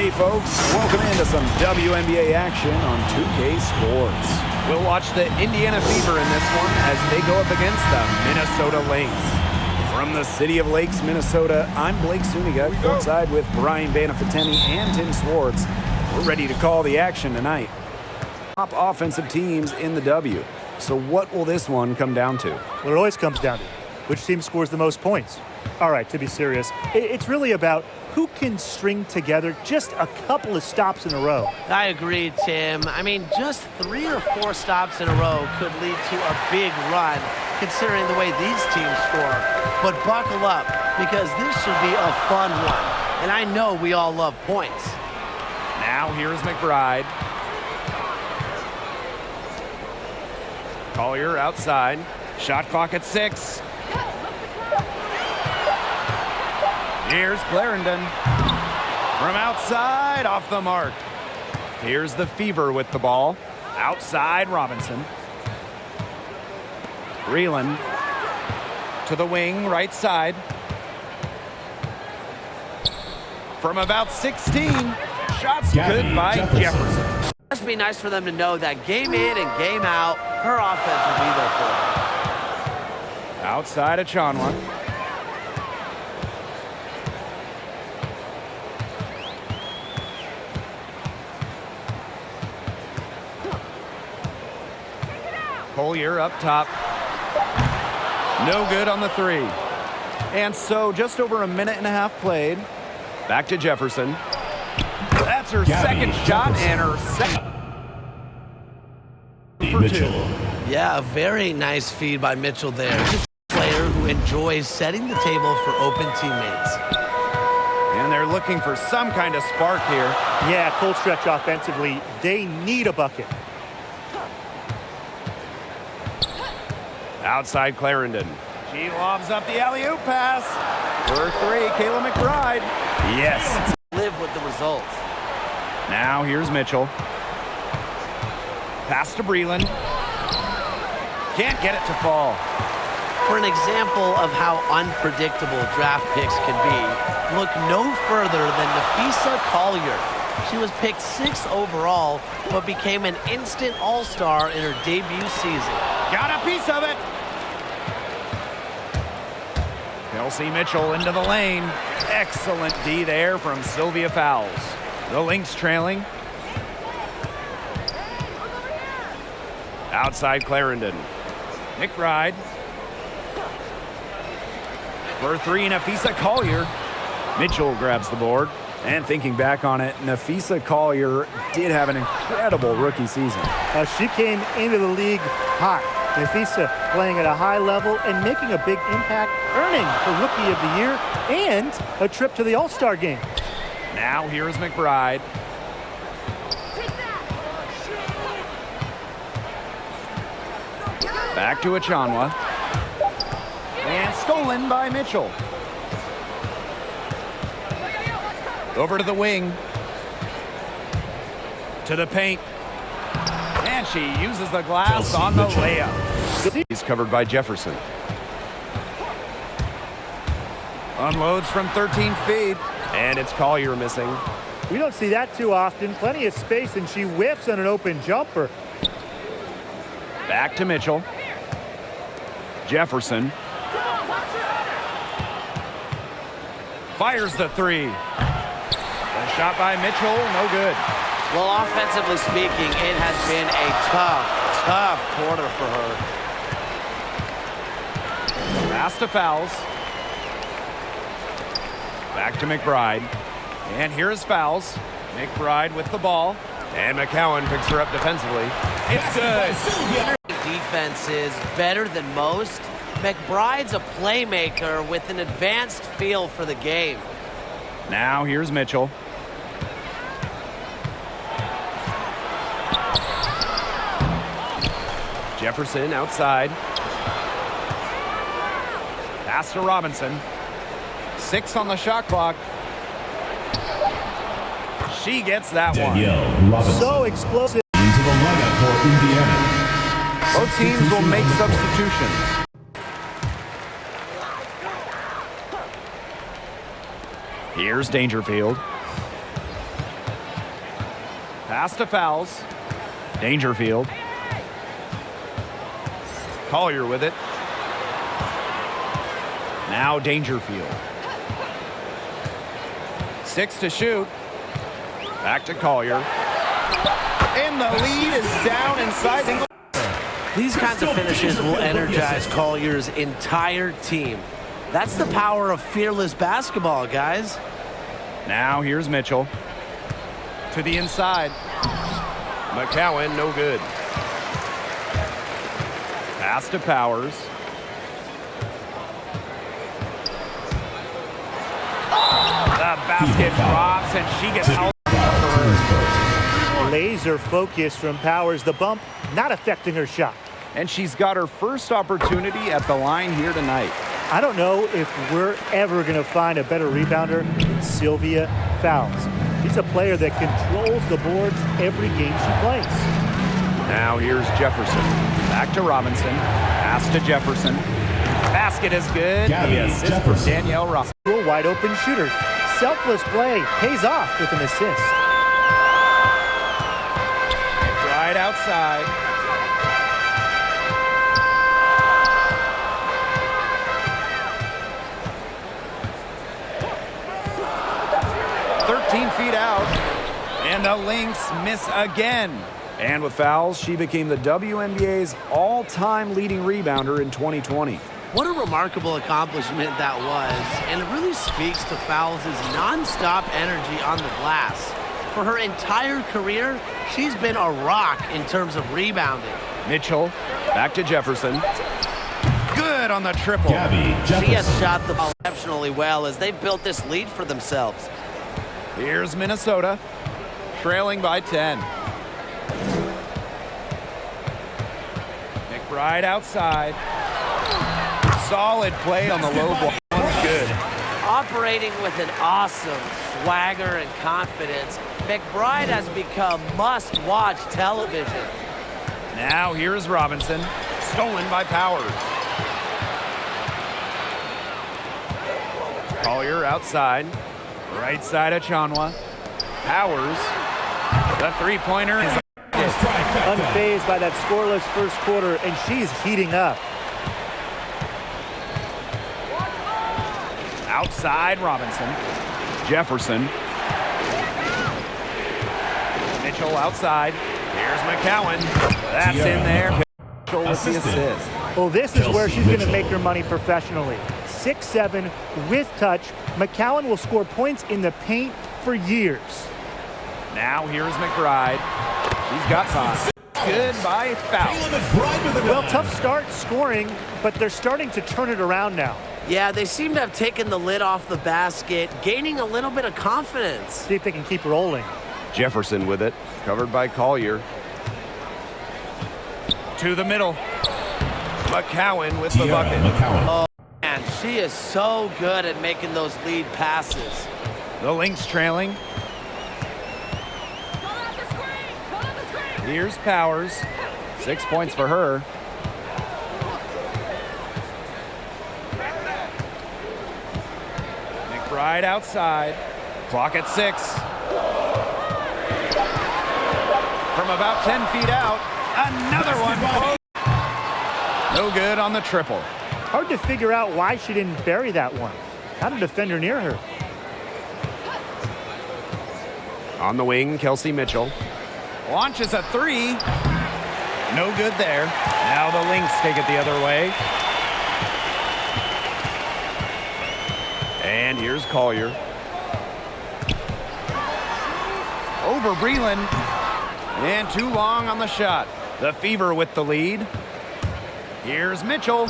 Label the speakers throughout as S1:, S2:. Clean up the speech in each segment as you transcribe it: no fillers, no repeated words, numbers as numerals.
S1: Hey folks, welcome into some WNBA action on 2K Sports. We'll watch the Indiana Fever in this one as they go up against the Minnesota Lynx. From the city of Lakes, Minnesota, I'm Blake Suniga, courtside with Brian Banafiteni and Tim Swartz. We're ready to call the action tonight. Top offensive teams in the W. So what will this one come down to?
S2: Well, it always comes down to which team scores the most points. All right, to be serious, it's really about who can string together just a couple of stops in a row.
S3: I agree, Tim. I mean, just 3 or 4 stops in a row could lead to a big run, considering the way these teams score. But buckle up, because this should be a fun one. And I know we all love points.
S1: Now here's McBride. Collier outside. Shot clock at 6. Here's Clarendon. From outside, off the mark. Here's the Fever with the ball. Outside, Robinson. Breland to the wing, right side. From about 16. Shots good by Jefferson.
S3: It must be nice for them to know that game in and game out, her offense will be there for them.
S1: Outside of Chanwa. Collier up top. No good on the 3. And so just over a minute and a half played. Back to Jefferson. That's her second shot and her second for 2.
S3: Yeah, a very nice feed by Mitchell there. Just a player who enjoys setting the table for open teammates.
S1: And they're looking for some kind of spark here.
S2: Yeah, cold stretch offensively. They need a bucket.
S1: Outside Clarendon. She lobs up the alley-oop pass. For 3, Kayla McBride. Yes.
S3: Live with the results.
S1: Now here's Mitchell. Pass to Breland. Can't get it to fall.
S3: For an example of how unpredictable draft picks can be, look no further than NAPHEESA COLLIER. She was picked 6th overall, but became an instant all-star in her debut season.
S1: Got a piece of it. Kelsey Mitchell into the lane. Excellent D there from Sylvia Fowles. The Lynx trailing. Outside Clarendon. McBride. For 3, NAPHEESA COLLIER. Mitchell grabs the board. And thinking back on it, NAPHEESA COLLIER did have an incredible rookie season.
S2: She came into the league hot. NAPHEESA playing at a high level and making a big impact, earning the Rookie of the Year and a trip to the All-Star game.
S1: Now here's McBride. Back to Achanwa. And stolen by Mitchell. Over to the wing. To the paint. And she uses the glass on the layup. He's covered by Jefferson. Unloads from 13 feet. And it's Collier missing.
S2: We don't see that too often. Plenty of space, and she whiffs on an open jumper.
S1: Back to Mitchell. Jefferson. Fires the 3. A shot by Mitchell, no good.
S3: Well, offensively speaking, it has been a tough quarter for her.
S1: Pass to Fowles. Back to McBride. And here's Fowles. McBride with the ball. And McCowan picks her up defensively. It's good.
S3: Defense is better than most. McBride's a playmaker with an advanced feel for the game.
S1: Now here's Mitchell. Jefferson outside. Pass to Robinson. 6 on the shot clock. She gets that one.
S2: So explosive.
S4: Into the lineup for Indiana.
S1: Both teams will make substitutions. Here's Dangerfield. Pass to Fouls. Dangerfield. Collier with it. Now Dangerfield. 6 to shoot. Back to Collier. And the lead is down inside.
S3: These kinds of finishes will energize Collier's entire team. That's the power of fearless basketball, guys.
S1: Now here's Mitchell. To the inside. McCowan, no good. Pass to Powers. The basket drops and she gets out.
S2: Laser focus from Powers. The bump not affecting her shot.
S1: And she's got her first opportunity at the line here tonight.
S2: I don't know if we're ever going to find a better rebounder than Sylvia Fouls. She's a player that controls the boards every game she plays.
S1: Now here's Jefferson. Back to Robinson. Pass to Jefferson. Basket is good.
S4: Gabby
S1: The assist
S4: Jefferson.
S1: for Danielle Robinson.
S2: A wide open shooter. Selfless play pays off with an assist.
S1: Right outside. Feet out, and the Lynx miss again. And with Fouls, she became the WNBA's all-time leading rebounder in 2020.
S3: What a remarkable accomplishment that was, and it really speaks to Fouls' non-stop energy on the glass. For her entire career, she's been a rock in terms of rebounding.
S1: Mitchell, back to Jefferson. Good on the triple.
S4: Gabby Jefferson.
S3: She has shot the ball exceptionally well as they've built this lead for themselves.
S1: Here's Minnesota, trailing by 10. McBride outside. Solid play on the low ball. One's good.
S3: Operating with an awesome swagger and confidence, McBride has become must-watch television.
S1: Now here's Robinson, stolen by Powers. Collier outside. Right side of Chanwa. Powers. The three-pointer is
S2: Unfazed by that scoreless first quarter, and she's heating up.
S1: outside Robinson. Jefferson. Mitchell outside. Here's McCowan. That's in there. Mitchell with the assist.
S2: Well, this is where she's going to make her money professionally. 6'7", with touch. McCowan will score points in the paint for years.
S1: Now here's McBride. He's got time. Good by foul.
S2: Well, tough start scoring, but they're starting to turn it around now.
S3: Yeah, they seem to have taken the lid off the basket, gaining a little bit of confidence.
S2: See if they can keep rolling.
S1: Jefferson with it, covered by Collier. To the middle. McCowan with the bucket.
S3: Oh, man, she is so good at making those lead passes.
S1: The Lynx trailing. Here's Powers. 6 points for her. McBride outside. Clock at 6. From about 10 feet out, another one. No good on the triple.
S2: Hard to figure out why she didn't bury that one. Not a defender near her.
S1: On the wing, Kelsey Mitchell. Launches a three. No good there. Now the Lynx take it the other way. And here's Collier. Over Breland. And too long on the shot. The Fever with the lead. Here's Mitchell.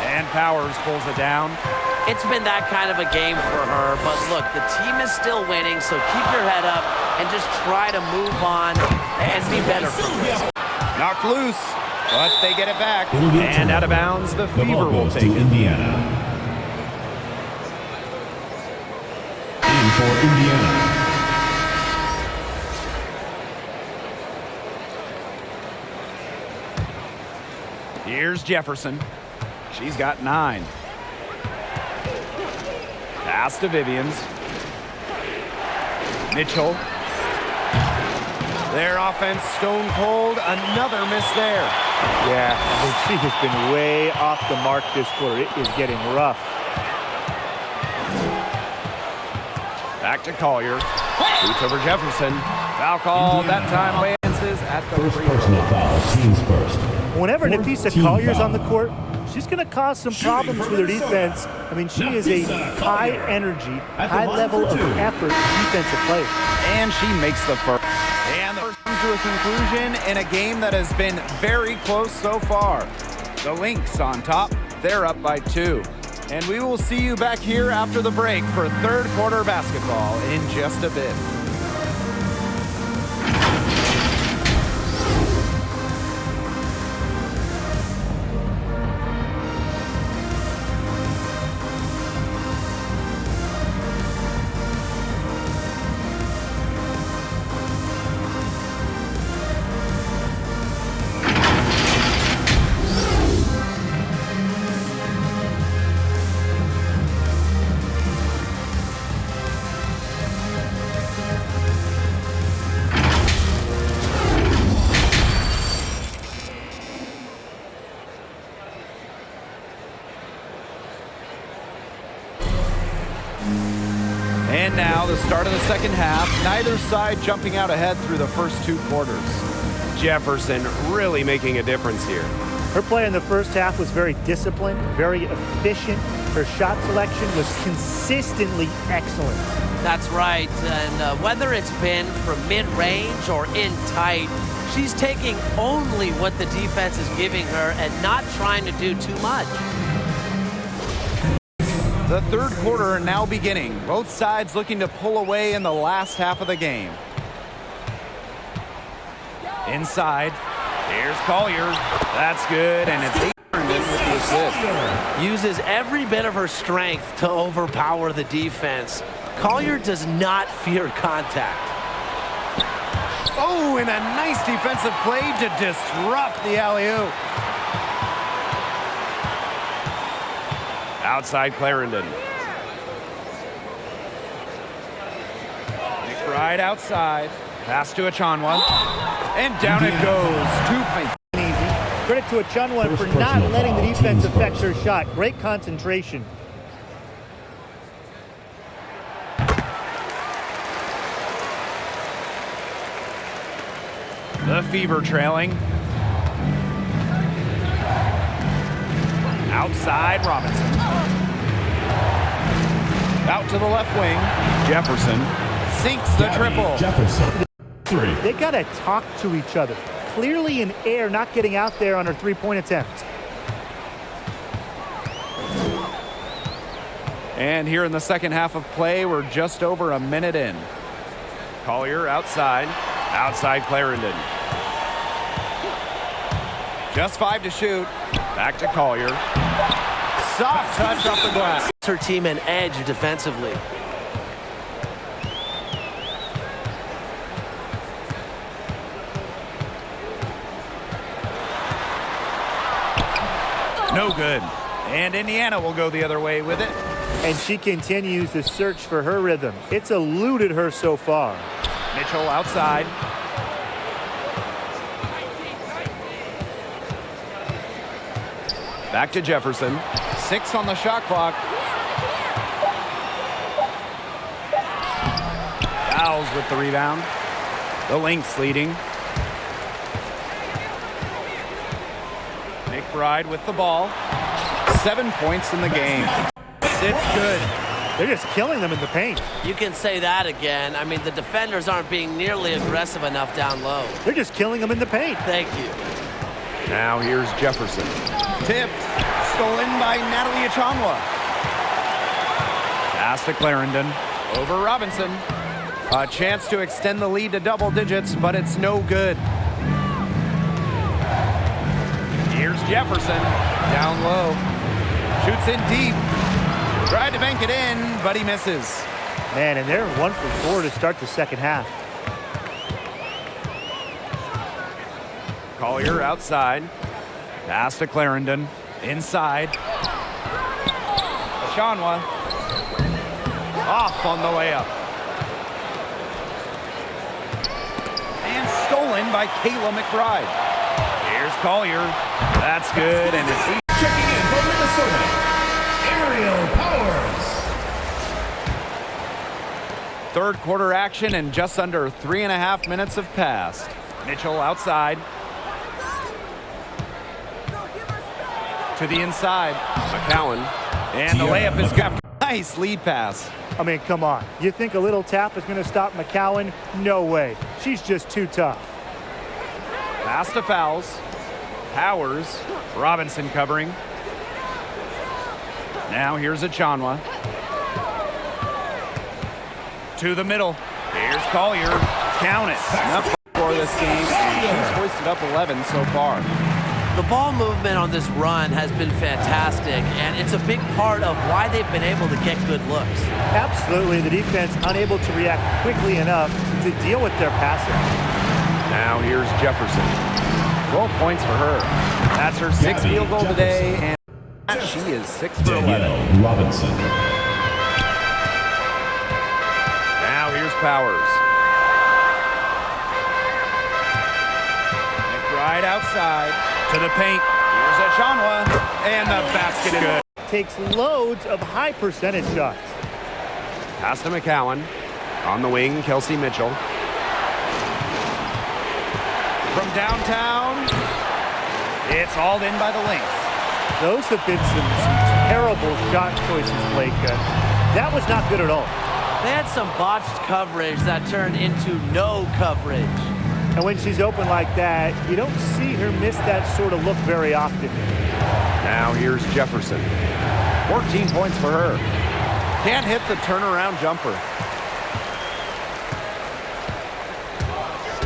S1: And Powers pulls it down.
S3: It's been that kind of a game for her, but look, the team is still winning, so keep your head up and just try to move on and be better from this.
S1: Knocked loose, but they get it back. And out of bounds, the Fever will take it.
S4: Indiana. In for Indiana.
S1: Here's Jefferson. She's got 9. Pass to Vivians. Mitchell. Their offense stone cold. Another miss there.
S2: Yeah, I mean, she has been way off the mark this quarter. It is getting rough.
S1: Back to Collier. Boots over Jefferson. Foul call. That time advances at the
S4: First
S1: free throw.
S4: personal foul, teams first.
S2: Whenever
S4: Fourth
S2: NAPHEESA
S4: team
S2: Collier's
S4: foul.
S2: on the court, she's going to cause some problems with her defense. I mean, she is a high-energy, high-level of effort defensive player.
S1: And she makes the first. And the first comes to a conclusion in a game that has been very close so far. The Lynx on top. They're up by 2. And we will see you back here after the break for third quarter basketball in just a bit. And now the start of the second half. Neither side jumping out ahead through the first 2 quarters. Jefferson really making a difference here.
S2: Her play in the first half was very disciplined, very efficient. Her shot selection was consistently excellent.
S3: That's right, and whether it's been from mid-range or in tight, she's taking only what the defense is giving her and not trying to do too much.
S1: The third quarter now beginning. Both sides looking to pull away in the last half of the game. Inside. Here's Collier. That's good, and it's turned in with the assist.
S3: Uses every bit of her strength to overpower the defense. Collier does not fear contact.
S1: Oh, and a nice defensive play to disrupt the alley-oop. Outside Clarendon. McBride outside. Pass to Achanwa. And down it goes. 2 points.
S2: Easy. Credit to Achanwa for not
S4: personal
S2: letting the
S4: foul,
S2: defense
S4: teams
S2: affect
S4: first.
S2: her shot. Great concentration.
S1: The Fever trailing. Outside Robinson. Out to the left wing. Jefferson sinks the triple.
S4: Jefferson. 3.
S2: They got to talk to each other. Clearly in air, not getting out there on her three-point attempt.
S1: And here in the second half of play, we're just over a minute in. Collier outside. Outside Clarendon. Just 5 to shoot. Back to Collier. Soft touch off the glass.
S3: Her team an edge defensively.
S1: No good. And Indiana will go the other way with it.
S2: And she continues to search for her rhythm. It's eluded her so far.
S1: Mitchell outside. Back to Jefferson. 6 on the shot clock. Fouls with the rebound. The Lynx leading. McBride with the ball. 7 points in the game. It's good.
S2: They're just killing them in the paint.
S3: You can say that again. I mean, the defenders aren't being nearly aggressive enough down low.
S2: They're just killing them in the paint.
S3: Thank you.
S1: Now here's Jefferson. Tipped. Stolen by Natalie Achanwa. Pass to Clarendon. Over Robinson. A chance to extend the lead to double digits, but it's no good. Here's Jefferson. Down low. Shoots in deep. Tried to bank it in, but he misses.
S2: Man, and they're 1 for 4 to start the second half.
S1: Collier outside. Pass to Clarendon. Inside. Achanwa. Off on the layup. And stolen by Kayla McBride. Here's Collier. That's good, and it's
S4: Checking in from Minnesota, Aerial Powers.
S1: third quarter action, and just under 3.5 minutes have passed. Mitchell outside. To the inside. McCowan. And the layup is good. Nice lead pass.
S2: I mean, come on. You think a little tap is going to stop McCowan? No way. She's just too tough.
S1: Pass to Fouls. Powers. Robinson covering. Now here's Achanwa. To the middle. Here's Collier. Count it. Enough for this game. And she's hoisted up 11 so far.
S3: The ball movement on this run has been fantastic, and it's a big part of why they've been able to get good looks.
S2: Absolutely. The defense unable to react quickly enough to deal with their passing.
S1: Now here's Jefferson. 12 points for her. That's her sixth field goal today, and she is 6 for 11.
S4: Danielle Robinson.
S1: Now here's Powers. McBride outside to the paint. Here's Achanwa, and the basket is good.
S2: Takes loads of high percentage shots.
S1: Pass to McCowan. On the wing, Kelsey Mitchell. From downtown, it's hauled in by the Lynx.
S2: Those have been some terrible shot choices, Blake. That was not good at all.
S3: They had some botched coverage that turned into no coverage.
S2: And when she's open like that, you don't see her miss that sort of look very often.
S1: Now here's Jefferson. 14 points for her. Can't hit the turnaround jumper.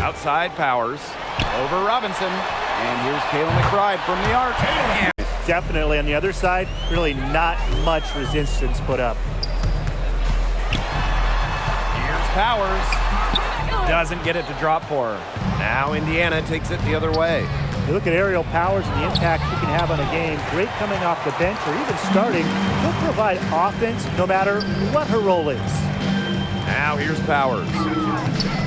S1: Outside Powers. Over Robinson. And here's Kayla McBride from the arc. And
S2: Definitely on the other side, really not much resistance put up.
S1: here's Powers. Doesn't get it to drop for her. Now Indiana takes it the other way.
S2: You look at Aerial Powers and the impact she can have on a game. Great coming off the bench or even starting. She'll provide offense no matter what her role is.
S1: Now here's Powers.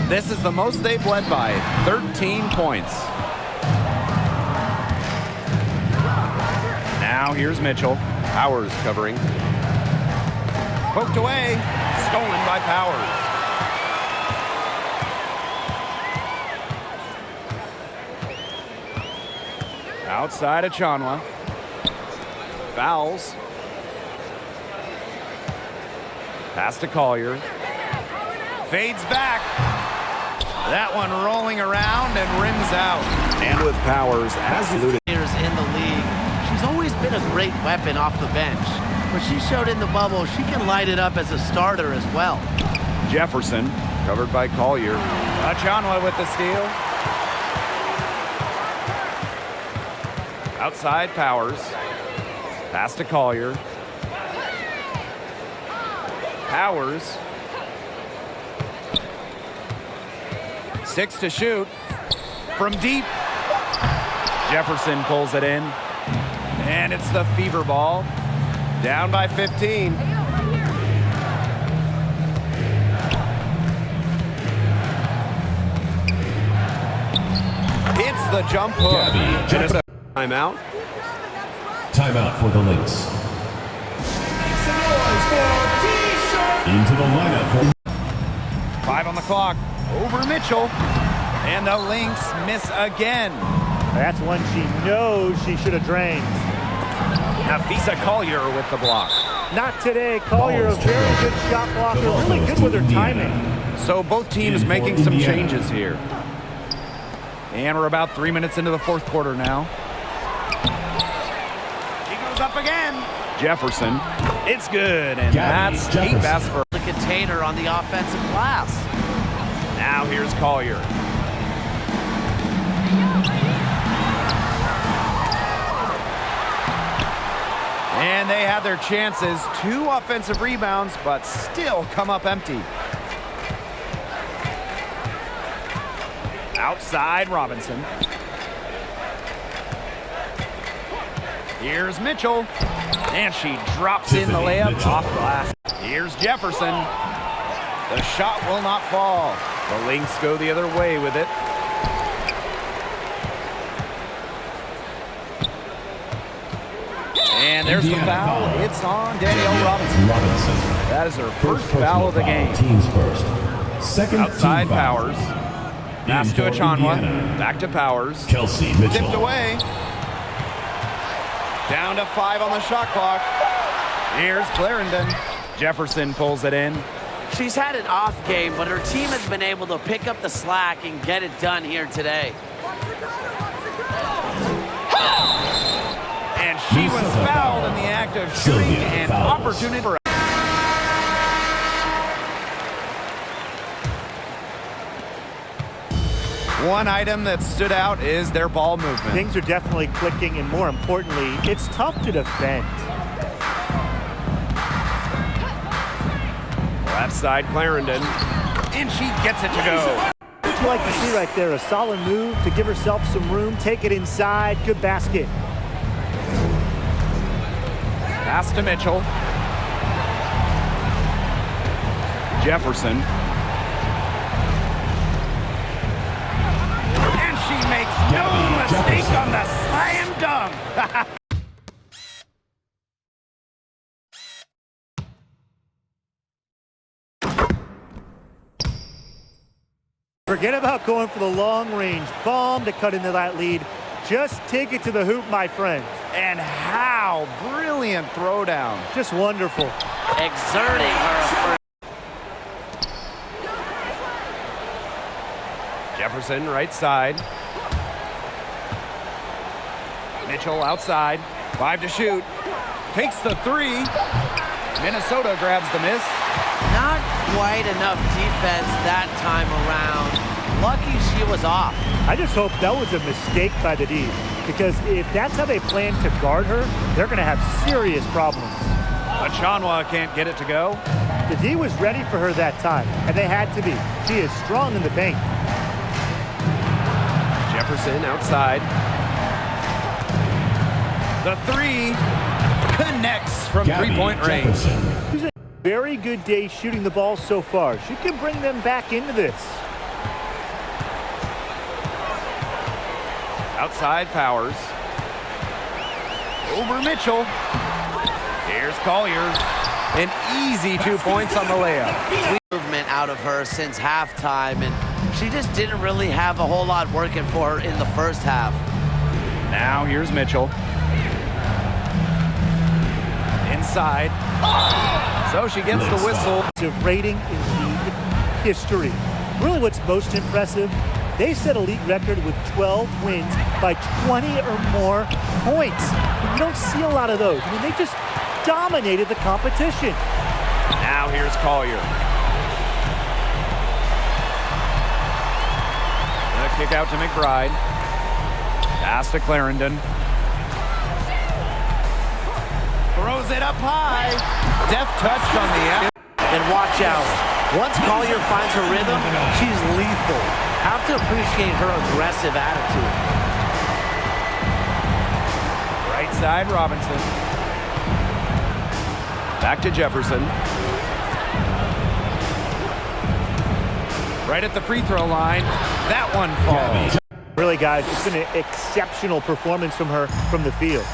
S1: This is the most they've led by, 13 points. Now here's Mitchell. Powers covering. Poked away. Stolen by Powers. Outside Achanwa. Fouls. Pass to Collier. Fades back. That one rolling around and rims out. And with Powers, as alluded.
S3: Players in the league, she's always been a great weapon off the bench. But she showed in the bubble she can light it up as a starter as well.
S1: Jefferson, covered by Collier. Achanwa with the steal. Outside Powers. Pass to Collier. Powers. 6 to shoot. From deep. Jefferson pulls it in. And it's the fever ball. Down by 15. Hits the jump hook.
S4: Gabby Jefferson.
S1: Timeout.
S4: Timeout for the Lynx. Into the lineup for
S1: 5 on the clock. Over Mitchell. And the Lynx miss again.
S2: That's one she knows she should have drained.
S1: NAPHEESA Collier with the block.
S2: Not today. Collier, a very good shot blocker. Really good with her timing.
S1: So both teams making some changes here. And we're about 3 minutes into the fourth quarter now. He goes up again. Jefferson. It's good. And
S4: Gabby
S1: that's
S4: Jefferson.
S1: 8 baskets for.
S3: The container on the offensive glass.
S1: Now here's Collier. And they had their chances. 2 offensive rebounds, but still come up empty. Outside Robinson. Here's Mitchell. And she drops in the layup off glass. Here's Jefferson. The shot will not fall. The Lynx go the other way with it. there's the foul. It's on Danielle Robinson. That is her first foul of the game.
S4: Teams first. Second
S1: Outside
S4: team foul.
S1: Powers. Pass to Achanwa.
S4: Indiana.
S1: Back to Powers.
S4: Kelsey Mitchell.
S1: Tipped away. Down to 5 on the shot clock. Here's Clarendon. Jefferson pulls it in.
S3: She's had an off game, but her team has been able to pick up the slack and get it done here today.
S1: And she was fouled in the act of shooting and opportunity for. One item that stood out is their ball movement.
S2: Things are definitely clicking, and more importantly, it's tough to defend.
S1: Left side, Clarendon. And she gets it to go.
S2: What you like to see right there, a solid move to give herself some room, take it inside, good basket.
S1: Pass to Mitchell. Jefferson. And she makes no mistake on the slam dunk.
S2: Forget about going for the long range bomb to cut into that lead. Just take it to the hoop, my friend.
S1: And how brilliant throwdown.
S2: Just wonderful.
S3: Exerting her.
S1: Jefferson, right side. Mitchell outside. 5 to shoot. Takes the 3. Minnesota grabs the miss.
S3: Not quite enough defense that time around. Lucky she was off.
S2: I just hope that was a mistake by the D, because if that's how they plan to guard her, they're going to have serious problems.
S1: Achanwa can't get it to go.
S2: The D was ready for her that time, and they had to be. She is strong in the paint.
S1: Jefferson outside. The 3 connects from three-point range.
S2: She's a very good day shooting the ball so far. She can bring them back into this.
S1: Outside Powers. Over Mitchell. Here's Collier. An easy 2 points on the layup.
S3: Movement out of her since halftime, and she just didn't really have a whole lot working for her in the first half.
S1: Now here's Mitchell. Inside. So she gets the whistle.
S2: Rating in league history. Really what's most impressive, they set a league record with 12 wins by 20 or more points. You don't see a lot of those. I mean, they just dominated the competition.
S1: Now here's Collier. The kick out to McBride. Pass to Clarendon. Throws it up high. Deft touch on the out.
S3: And watch out. Once Collier finds her rhythm, she's lethal. Have to appreciate her aggressive attitude.
S1: Right side, Robinson. Back to Jefferson. Right at the free throw line. That one falls.
S2: Really, guys, it's been an exceptional performance from her from the field.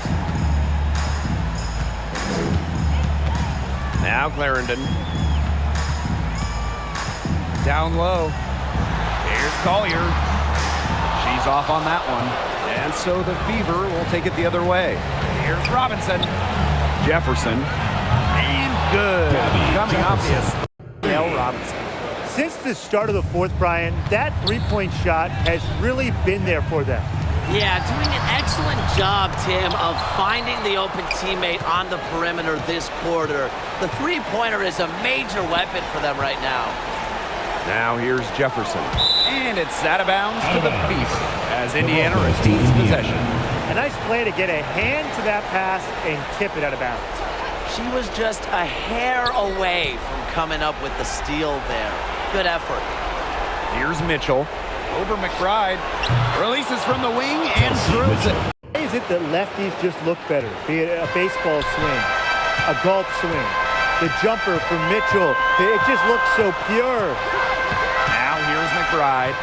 S1: Now Clarendon. Down low. Here's Collier. She's off on that one. And so the Fever will take it the other way. Here's Robinson. Jefferson. And good. Coming off the Robinson.
S2: Since the start of the fourth, Brian, that three-point shot has really been there for them.
S3: Yeah, doing an excellent job, Tim, of finding the open teammate on the perimeter this quarter. The three-pointer is a major weapon for them right now.
S1: Now here's Jefferson. And it's out of bounds to the Fever as Indiana retains possession.
S2: A nice play to get a hand to that pass and tip it out of bounds.
S3: She was just a hair away from coming up with the steal there. Good effort.
S1: Here's Mitchell. Over McBride. Releases from the wing and throws it.
S2: Why is it that lefties just look better? Be it a baseball swing, a golf swing, the jumper from Mitchell. It just looks so pure.
S1: Now here's McBride.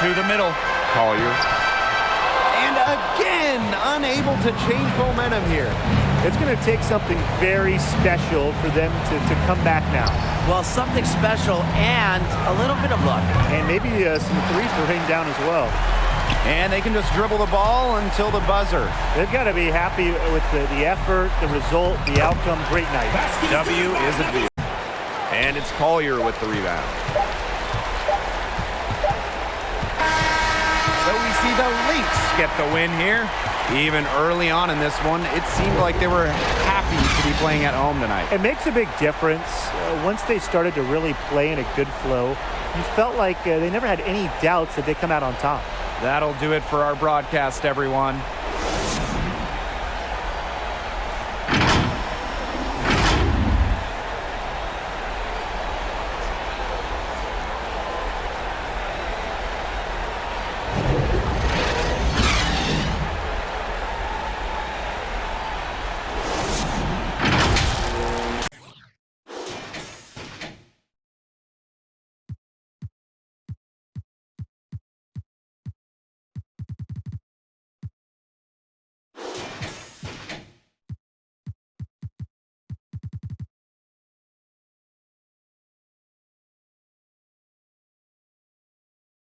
S1: To the middle. Collier. again unable to change momentum here.
S2: It's going to take something very special for them to come back now.
S3: Well, something special and a little bit of luck.
S2: And maybe some threes to rain down as well.
S1: And they can just dribble the ball until the buzzer.
S2: They've got to be happy with the effort, the result, the outcome. Great night.
S1: W is a V. And it's Collier with the rebound. So we see the Lynx get the win here. Even early on in this one, it seemed like they were happy to be playing at home tonight.
S2: It makes a big difference. Once they started to really play in a good flow, you felt like they never had any doubts that they come out on top.
S1: That'll do it for our broadcast, everyone.